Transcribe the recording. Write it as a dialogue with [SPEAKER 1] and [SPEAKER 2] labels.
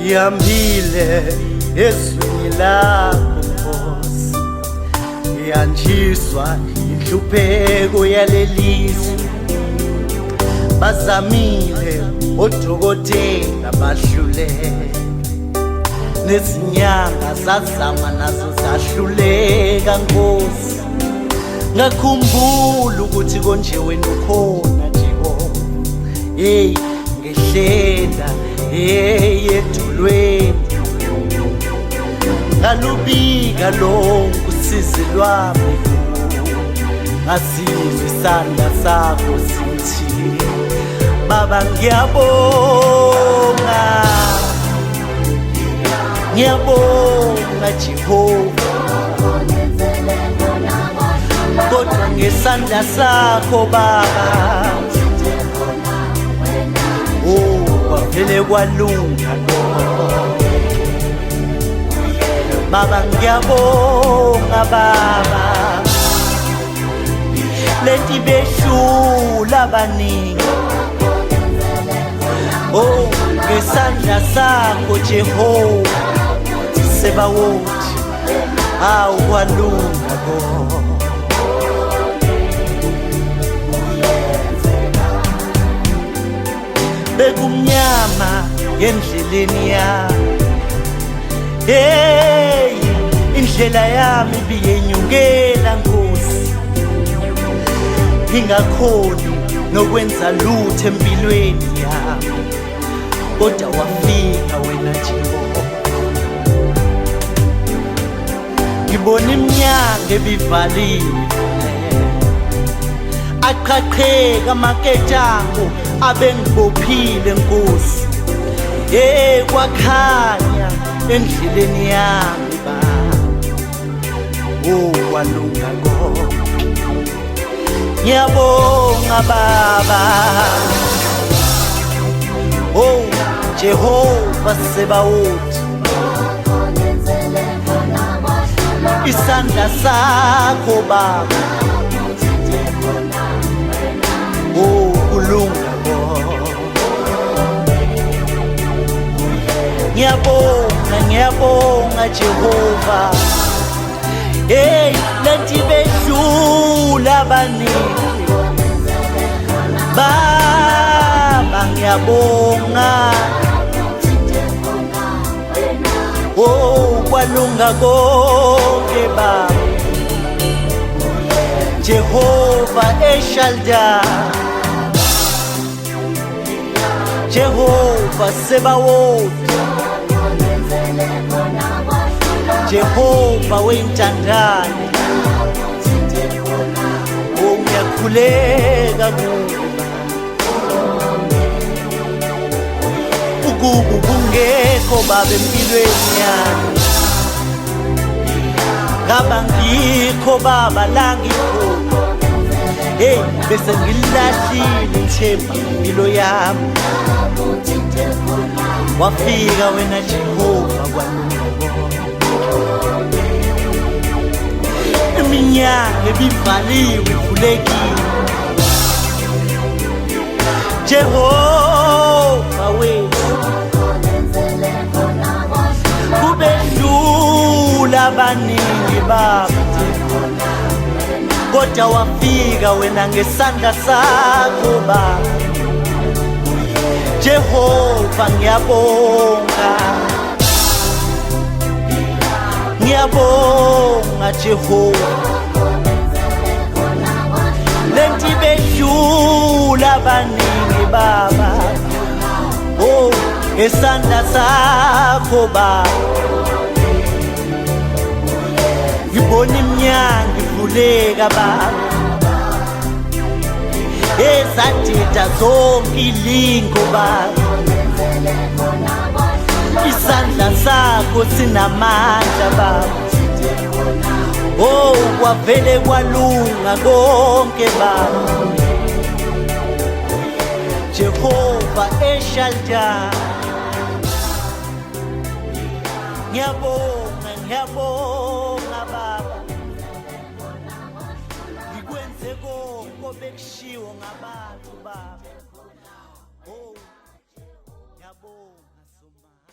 [SPEAKER 1] Yambile ezwini lakho Nkosi, yanjiswa inhlupheko yalelizwe. Bazamile odokotela bahluleke, nezinyanga zazama nazo zahluleka Nkosi. Ngakhumbula ukuthi konje wena ukhona Jehova, ngehlela edulweni. Ngalubika lonke usizi lwami, ngazizwa isandla sakho sithi, Baba ngiyabonga, ngiyabonga Jehova, kodwa ngesandla sakho Baba kwavele kwalunga Baba ngiyabonga Baba, lenti behlula abaningi ngesandla sakho Jehova sebawothi kwalunga bekumnyama endleleni yami, indlela yami ibiyenyukela Nkosi, ngingakhoni nokwenza lutho empilweni yami, kodwa wafika wena Jehova. Ngibona iminyango ebivaliwe, aqhaqheka amaketshanga abengibophile Nkosi, kwakhanya endleleni yami Baba, kwalunga konke. Ngiyabonga Baba, Jehova sebawothi, isandla sakho Baba kulunga konke. Ngiyabonga Jehova, lenti behlula abaningi Baba ngiyabonga, kwalunga konke Baba. Jehova Shaddai, Jehova sebawothi, Jehova wentandane, ngiyakhuleka ukuba kungekho Baba empilweni yami, ngaba ngikho Baba la ngikhona, bese ngilahlile ithemba impilo yami. Wafika wena Jehova kwalunga konke, iminyango ebivaliwe ivulekile Jehova wethu, kubehlula abaningi Baba, kodwa wafika wena ngesandla sakho Baba. Jehova ngiyabonga, ngiyabonga Jehova, lenti behlula abaningi Baba, ngesandla sakho Baba. Ngibona iminyango ivuleka Baba, ezadida zonke ilingo Baba, isandla sakho sinamandla Baba, kwavele kwalunga konke Baba. Jehova Shaddai, ngiyabonga Baba, ngikwenze konke bekushiwo ngabantu Baba, ngiyabonga Somandla.